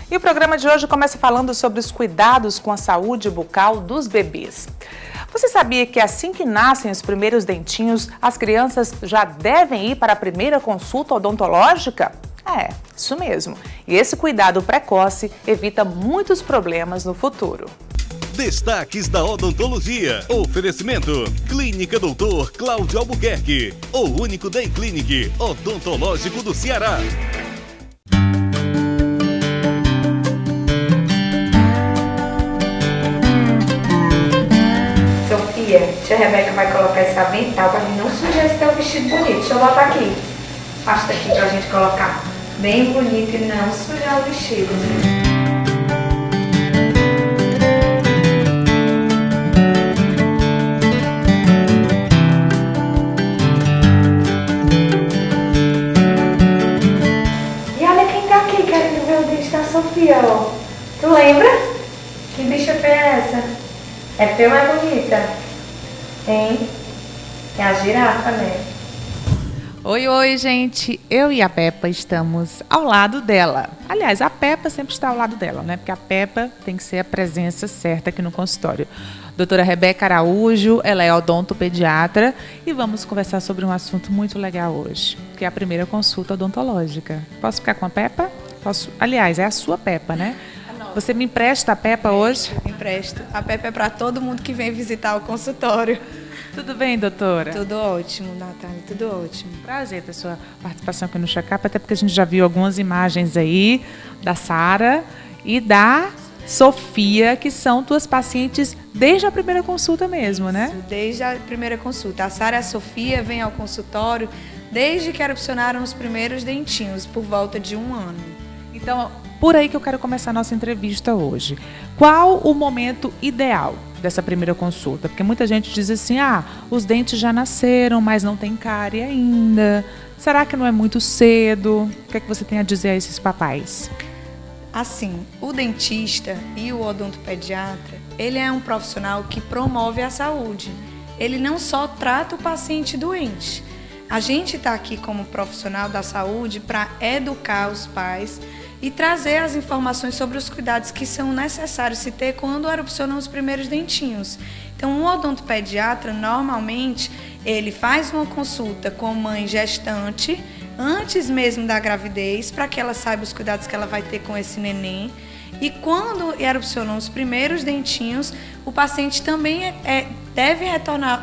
E o programa de hoje começa falando sobre os cuidados com a saúde bucal dos bebês. Você sabia que assim que nascem os primeiros dentinhos, as crianças já devem ir para a primeira consulta odontológica? É, isso mesmo. E esse cuidado precoce evita muitos problemas no futuro. Destaques da odontologia. Oferecimento: Clínica Doutor Cláudio Albuquerque, o único Day Clinic odontológico do Ceará. Sofia, tia Rebeca vai colocar esse avental pra gente não sujar esse teu vestido bonito. Deixa eu botar aqui. Pasta aqui pra gente colocar bem bonito e não sujar o vestido. Sofia, ó. Tu lembra? Que bicha feia é essa? É feia ou é bonita? Hein? É a girafa, né? Oi, gente. Eu e a Peppa estamos ao lado dela. Aliás, a Peppa sempre está ao lado dela, né? Porque a Peppa tem que ser a presença certa aqui no consultório. Doutora Rebeca Araújo, ela é odontopediatra e vamos conversar sobre um assunto muito legal hoje, que é a primeira consulta odontológica. Posso ficar com a Peppa? Posso? Aliás, é a sua Peppa, né? Você me empresta a Peppa hoje? Empresto. A Peppa é para todo mundo que vem visitar o consultório. Tudo bem, doutora? Tudo ótimo, Natália, tudo ótimo. Prazer ter sua participação aqui no Check-up, até porque a gente já viu algumas imagens aí da Sara e da Sofia, que são tuas pacientes desde a primeira consulta mesmo, né? Desde a primeira consulta. A Sara e a Sofia vêm ao consultório desde que erupcionaram os primeiros dentinhos, por volta de 1 ano. Então, por aí que eu quero começar a nossa entrevista hoje. Qual o momento ideal dessa primeira consulta? Porque muita gente diz assim, os dentes já nasceram, mas não tem cárie ainda. Será que não é muito cedo? O que é que você tem a dizer a esses papais? Assim, o dentista e o odontopediatra, ele é um profissional que promove a saúde. Ele não só trata o paciente doente. A gente está aqui como profissional da saúde para educar os pais e trazer as informações sobre os cuidados que são necessários se ter quando erupcionam os primeiros dentinhos. Então, um odontopediatra, normalmente, ele faz uma consulta com mãe gestante, antes mesmo da gravidez, para que ela saiba os cuidados que ela vai ter com esse neném. E quando erupcionam os primeiros dentinhos, o paciente também deve retornar,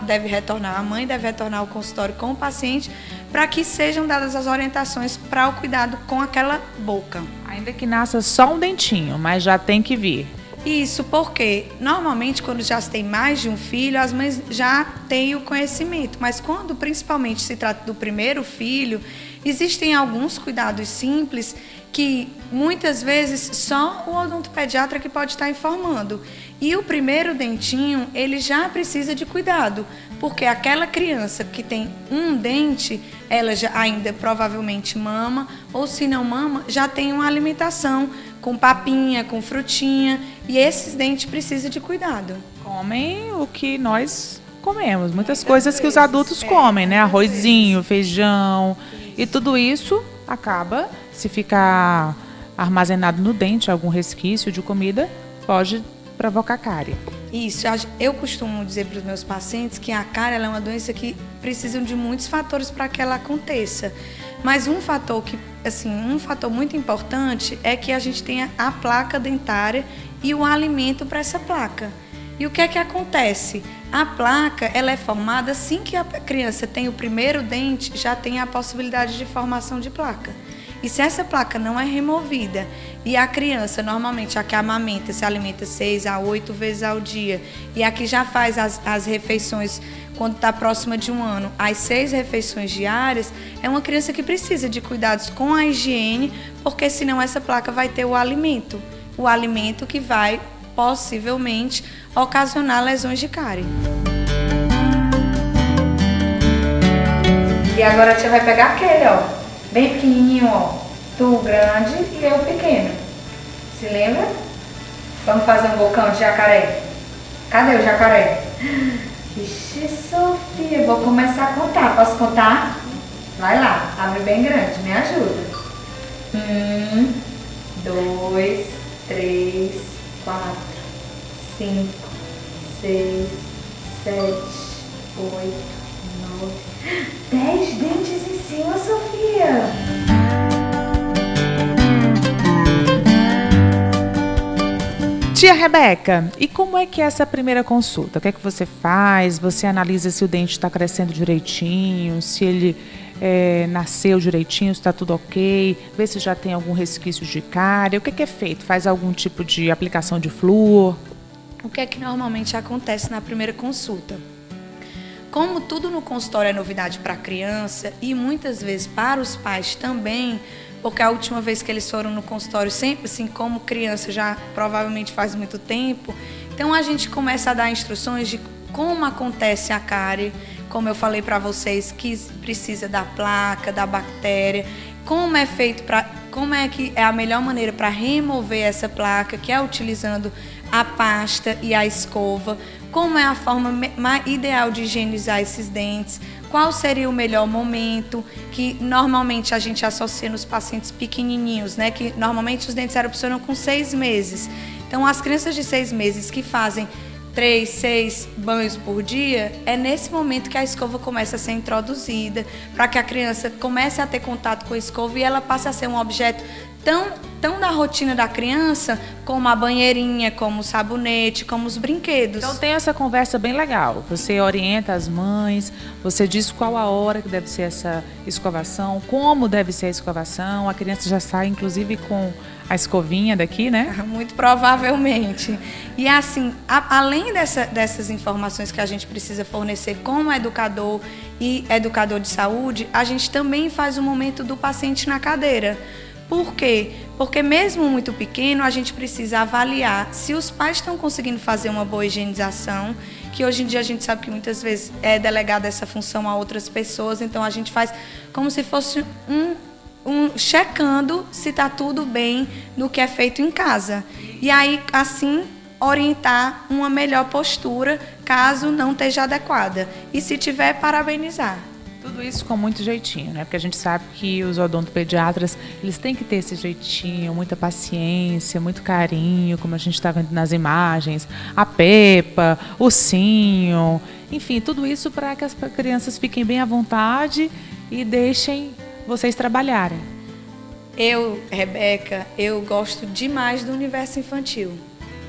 a mãe deve retornar ao consultório com o paciente para que sejam dadas as orientações para o cuidado com aquela boca. Ainda que nasça só um dentinho, mas já tem que vir. Isso porque, normalmente, quando já se tem mais de um filho, as mães já têm o conhecimento. Mas quando, principalmente, se trata do primeiro filho, existem alguns cuidados simples que, muitas vezes, só o odontopediatra que pode estar informando. E o primeiro dentinho, ele já precisa de cuidado, porque aquela criança que tem um dente, ela já ainda provavelmente mama, ou se não mama, já tem uma alimentação com papinha, com frutinha, e esses dentes precisam de cuidado. Comem o que nós comemos, muitas coisas que os adultos comem, né? Arrozinho, feijão, e tudo isso acaba, se ficar armazenado no dente, algum resquício de comida, pode provocar cárie. Isso, eu costumo dizer para os meus pacientes que a cárie ela é uma doença que precisa de muitos fatores para que ela aconteça. Mas um fator muito importante é que a gente tenha a placa dentária e o alimento para essa placa. E o que é que acontece? A placa ela é formada assim que a criança tem o primeiro dente, já tem a possibilidade de formação de placa. E se essa placa não é removida e a criança, normalmente, a que amamenta, se alimenta 6 a 8 vezes ao dia e a que já faz as refeições quando está próxima de 1 ano, as 6 refeições diárias, é uma criança que precisa de cuidados com a higiene, porque senão essa placa vai ter o alimento que vai, possivelmente, ocasionar lesões de cárie. E agora a tia vai pegar aquele, ó. Bem pequenininho, ó. Tu grande e eu pequeno. Se lembra? Vamos fazer um bocão de jacaré. Cadê o jacaré? Ixi, Sofia, vou começar a contar. Posso contar? Vai lá, abre bem grande, me ajuda. 1, 2, 3, 4, 5, 6, 7, 8, 9, 10 dentes em cima, Sofia! Tia Rebeca, e como é que é essa primeira consulta? O que é que você faz? Você analisa se o dente está crescendo direitinho, se ele nasceu direitinho, se está tudo ok, vê se já tem algum resquício de cárie. O que é feito? Faz algum tipo de aplicação de flúor? O que é que normalmente acontece na primeira consulta? Como tudo no consultório é novidade para a criança e muitas vezes para os pais também, porque a última vez que eles foram no consultório, sempre assim, como criança, já provavelmente faz muito tempo, então a gente começa a dar instruções de como acontece a cárie, como eu falei para vocês, que precisa da placa, da bactéria, como é feito como é que é a melhor maneira para remover essa placa, que é utilizando a pasta e a escova, como é a forma ideal de higienizar esses dentes, qual seria o melhor momento, que normalmente a gente associa nos pacientes pequenininhos, né? Que normalmente os dentes erupcionam com 6 meses. Então, as crianças de 6 meses que fazem 3, 6 banhos por dia, é nesse momento que a escova começa a ser introduzida, para que a criança comece a ter contato com a escova e ela passe a ser um objeto tão da rotina da criança, como a banheirinha, como o sabonete, como os brinquedos. Então tem essa conversa bem legal. Você orienta as mães, você diz qual a hora que deve ser essa escovação, como deve ser a escovação. A criança já sai, inclusive, com a escovinha daqui, né? Muito provavelmente. E assim, além dessas informações que a gente precisa fornecer como educador e educador de saúde, a gente também faz o momento do paciente na cadeira. Por quê? Porque mesmo muito pequeno, a gente precisa avaliar se os pais estão conseguindo fazer uma boa higienização, que hoje em dia a gente sabe que muitas vezes é delegada essa função a outras pessoas, então a gente faz como se fosse checando se está tudo bem no que é feito em casa. E aí, assim, orientar uma melhor postura, caso não esteja adequada. E se tiver, parabenizar. Tudo isso com muito jeitinho, né? Porque a gente sabe que os odontopediatras, eles têm que ter esse jeitinho, muita paciência, muito carinho, como a gente está vendo nas imagens, a pepa, o ursinho, enfim, tudo isso para que as crianças fiquem bem à vontade e deixem vocês trabalharem. Rebeca, eu gosto demais do universo infantil.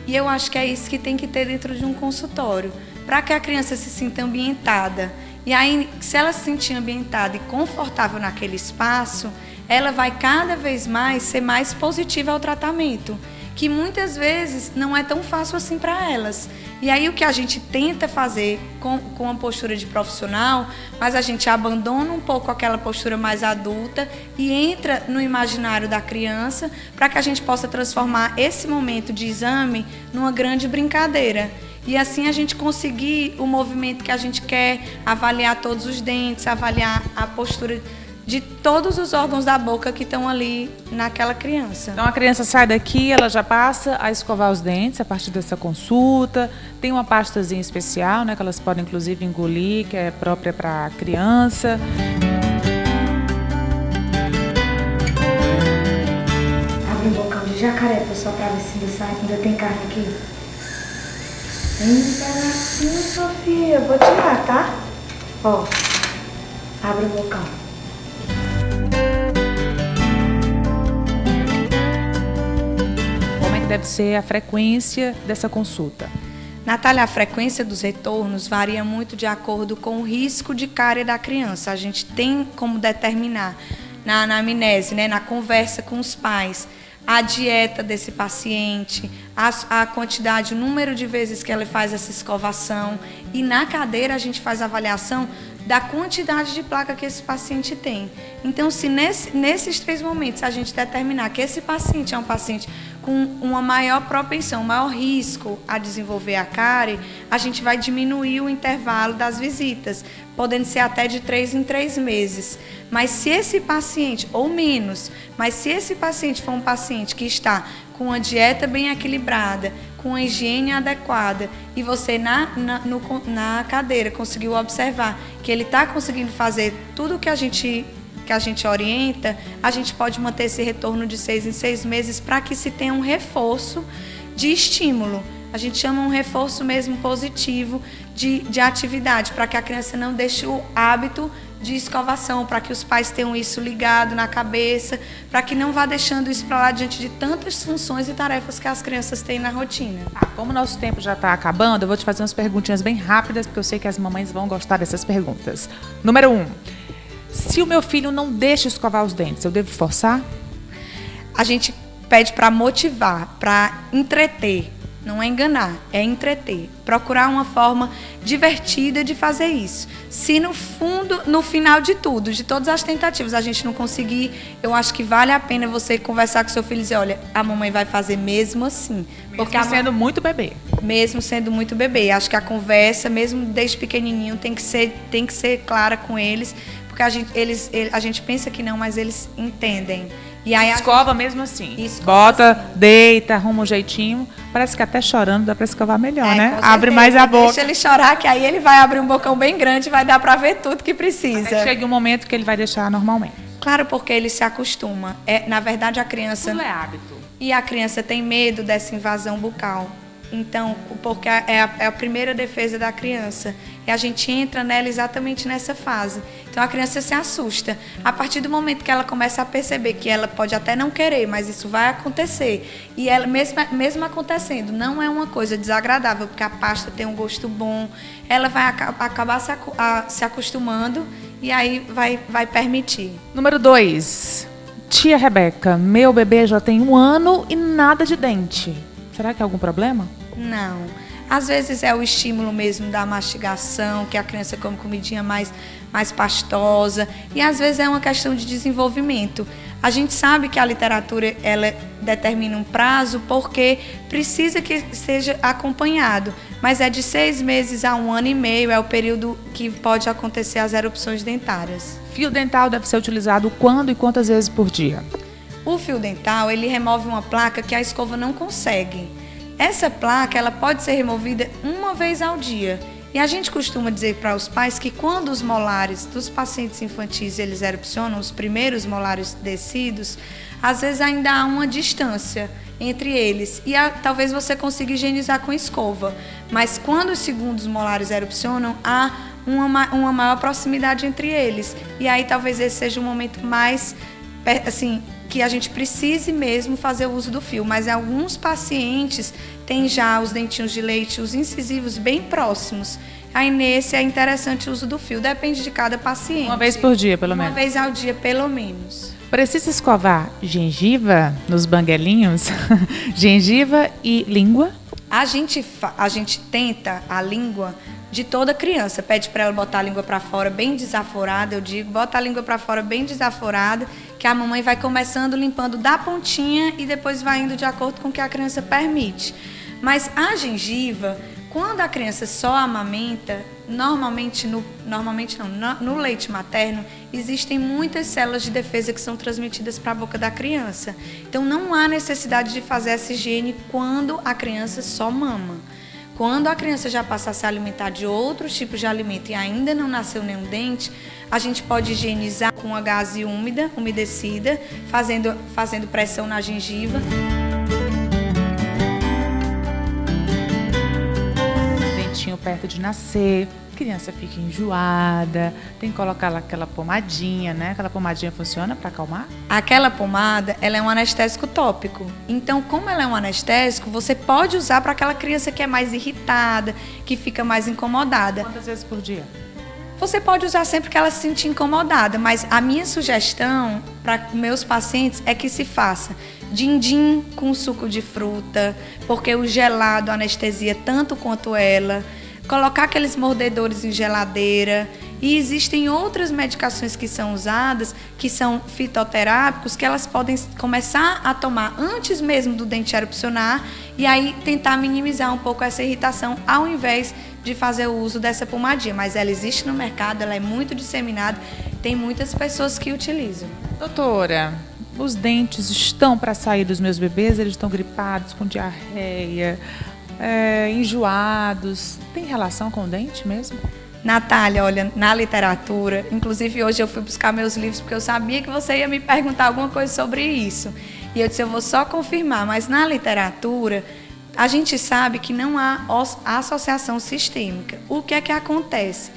E eu acho que é isso que tem que ter dentro de um consultório, para que a criança se sinta ambientada. E aí, se ela se sentir ambientada e confortável naquele espaço, ela vai cada vez mais ser mais positiva ao tratamento, que muitas vezes não é tão fácil assim para elas. E aí o que a gente tenta fazer com a postura de profissional, mas a gente abandona um pouco aquela postura mais adulta e entra no imaginário da criança para que a gente possa transformar esse momento de exame numa grande brincadeira. E assim a gente conseguir o movimento que a gente quer, avaliar todos os dentes, avaliar a postura de todos os órgãos da boca que estão ali naquela criança. Então a criança sai daqui, ela já passa a escovar os dentes a partir dessa consulta. Tem uma pastazinha especial, né, que elas podem inclusive engolir, que é própria para a criança. Abre um bocão de jacaré, pessoal, para ver se ainda tem carne aqui. Tem um pedacinho, Sofia. Vou tirar, tá? Ó, abre o bocão. Como é que deve ser a frequência dessa consulta? Natália, a frequência dos retornos varia muito de acordo com o risco de cárie da criança. A gente tem como determinar na anamnese, né, na conversa com os pais, a dieta desse paciente, a quantidade, o número de vezes que ele faz essa escovação. E na cadeira a gente faz a avaliação da quantidade de placa que esse paciente tem. Então, se nesses 3 momentos a gente determinar que esse paciente é um paciente com uma maior propensão, um maior risco a desenvolver a cárie, a gente vai diminuir o intervalo das visitas, podendo ser até de 3 em 3 meses. Mas se esse paciente, ou menos, mas se esse paciente for um paciente que está com uma dieta bem equilibrada, com uma higiene adequada, e você na cadeira conseguiu observar que ele está conseguindo fazer tudo o que a gente que a gente orienta, a gente pode manter esse retorno de 6 em 6 meses para que se tenha um reforço de estímulo. A gente chama um reforço mesmo positivo de atividade, para que a criança não deixe o hábito de escovação, para que os pais tenham isso ligado na cabeça, para que não vá deixando isso para lá diante de tantas funções e tarefas que as crianças têm na rotina. Como o nosso tempo já está acabando, eu vou te fazer umas perguntinhas bem rápidas, porque eu sei que as mamães vão gostar dessas perguntas. Número 1. Se o meu filho não deixa escovar os dentes, eu devo forçar? A gente pede para motivar, para entreter. Não é enganar, é entreter. Procurar uma forma divertida de fazer isso. Se no fundo, no final de tudo, de todas as tentativas, a gente não conseguir, eu acho que vale a pena você conversar com seu filho e dizer, olha, a mamãe vai fazer mesmo assim. Porque sendo muito bebê. Mesmo sendo muito bebê. Acho que a conversa, mesmo desde pequenininho, tem que ser clara com eles, porque a gente pensa que não, mas eles entendem. E aí escova mesmo assim. Escova bota, assim. Deita, arruma um jeitinho. Parece que até chorando dá para escovar melhor, né? Abre certeza. mais a boca. Deixa ele chorar, que aí ele vai abrir um bocão bem grande e vai dar para ver tudo que precisa. Até chega um momento que ele vai deixar normalmente. Claro, porque ele se acostuma. Na verdade, a criança... Tudo é hábito. E a criança tem medo dessa invasão bucal. Então, porque é a primeira defesa da criança. E a gente entra nela exatamente nessa fase. Então, a criança se assusta. A partir do momento que ela começa a perceber que ela pode até não querer, mas isso vai acontecer. E ela, mesmo acontecendo, não é uma coisa desagradável, porque a pasta tem um gosto bom. Ela vai acabar se acostumando e aí vai permitir. Número 2. Tia Rebeca, meu bebê já tem 1 ano e nada de dente. Será que é algum problema? Não. Às vezes é o estímulo mesmo da mastigação, que a criança come comidinha mais pastosa. E às vezes é uma questão de desenvolvimento. A gente sabe que a literatura ela determina um prazo porque precisa que seja acompanhado. Mas é de 6 meses a 1 ano e meio, é o período que pode acontecer as erupções dentárias. Fio dental deve ser utilizado quando e quantas vezes por dia? O fio dental, ele remove uma placa que a escova não consegue. Essa placa, ela pode ser removida 1 vez ao dia. E a gente costuma dizer para os pais que quando os molares dos pacientes infantis, eles erupcionam, os primeiros molares descidos, às vezes ainda há uma distância entre eles. E talvez você consiga higienizar com escova. Mas quando os segundos molares erupcionam, há uma maior proximidade entre eles. E aí talvez esse seja o momento mais, assim, que a gente precise mesmo fazer o uso do fio, mas alguns pacientes têm já os dentinhos de leite, os incisivos bem próximos. Aí nesse é interessante o uso do fio, depende de cada paciente. 1 vez por dia, pelo menos? 1 vez ao dia, pelo menos. Precisa escovar gengiva nos banguelinhos? Gengiva e língua? A gente tenta a língua de toda criança, pede para ela botar a língua para fora bem desaforada, eu digo, bota a língua para fora bem desaforada, que a mamãe vai começando limpando da pontinha e depois vai indo de acordo com o que a criança permite. Mas a gengiva, quando a criança só amamenta, normalmente no leite materno, existem muitas células de defesa que são transmitidas para a boca da criança. Então não há necessidade de fazer essa higiene quando a criança só mama. Quando a criança já passa a se alimentar de outros tipos de alimento e ainda não nasceu nenhum dente, a gente pode higienizar com uma gaze úmida, umedecida, fazendo pressão na gengiva. Dentinho perto de nascer, criança fica enjoada, tem que colocar aquela pomadinha, né? Aquela pomadinha funciona para acalmar? Aquela pomada, ela é um anestésico tópico. Então, como ela é um anestésico, você pode usar para aquela criança que é mais irritada, que fica mais incomodada. Quantas vezes por dia? Você pode usar sempre que ela se sentir incomodada, mas a minha sugestão para meus pacientes é que se faça din-din com suco de fruta, porque o gelado anestesia tanto quanto ela. Colocar aqueles mordedores em geladeira. E existem outras medicações que são usadas, que são fitoterápicos, que elas podem começar a tomar antes mesmo do dente erupcionar e aí tentar minimizar um pouco essa irritação, ao invés de fazer o uso dessa pomadinha. Mas ela existe no mercado, ela é muito disseminada, tem muitas pessoas que utilizam. Doutora, os dentes estão para sair dos meus bebês, eles estão gripados, com diarreia, enjoados. Tem relação com o dente mesmo? Natália, olha, na literatura, inclusive hoje eu fui buscar meus livros porque eu sabia que você ia me perguntar alguma coisa sobre isso. E eu disse, eu vou só confirmar, mas na literatura, a gente sabe que não há associação sistêmica. O que é que acontece?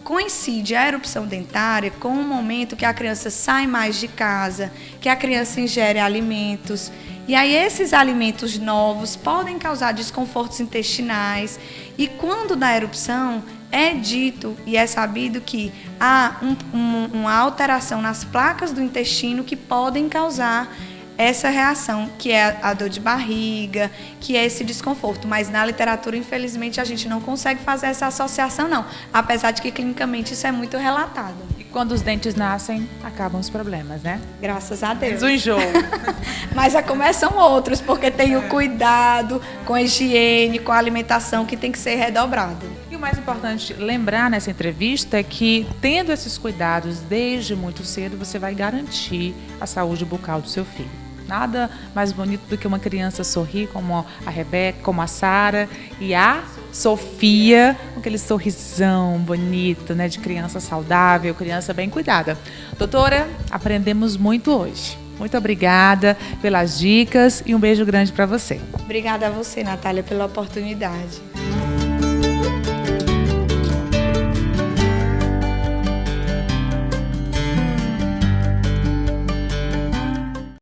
Coincide a erupção dentária com o momento que a criança sai mais de casa, que a criança ingere alimentos. E aí esses alimentos novos podem causar desconfortos intestinais. E quando dá erupção, é dito e é sabido que há uma alteração nas placas do intestino que podem causar essa reação, que é a dor de barriga, que é esse desconforto. Mas na literatura, infelizmente, a gente não consegue fazer essa associação, não. Apesar de que, clinicamente, isso é muito relatado. E quando os dentes nascem, acabam os problemas, né? Graças a Deus. O enjoo. Mas começam outros, porque tem o cuidado com a higiene, com a alimentação, que tem que ser redobrado. E o mais importante lembrar nessa entrevista é que, tendo esses cuidados desde muito cedo, você vai garantir a saúde bucal do seu filho. Nada mais bonito do que uma criança sorrir, como a Rebeca, como a Sara e a Sofia, com aquele sorrisão bonito, né, de criança saudável, criança bem cuidada. Doutora, aprendemos muito hoje. Muito obrigada pelas dicas e um beijo grande para você. Obrigada a você, Natália, pela oportunidade.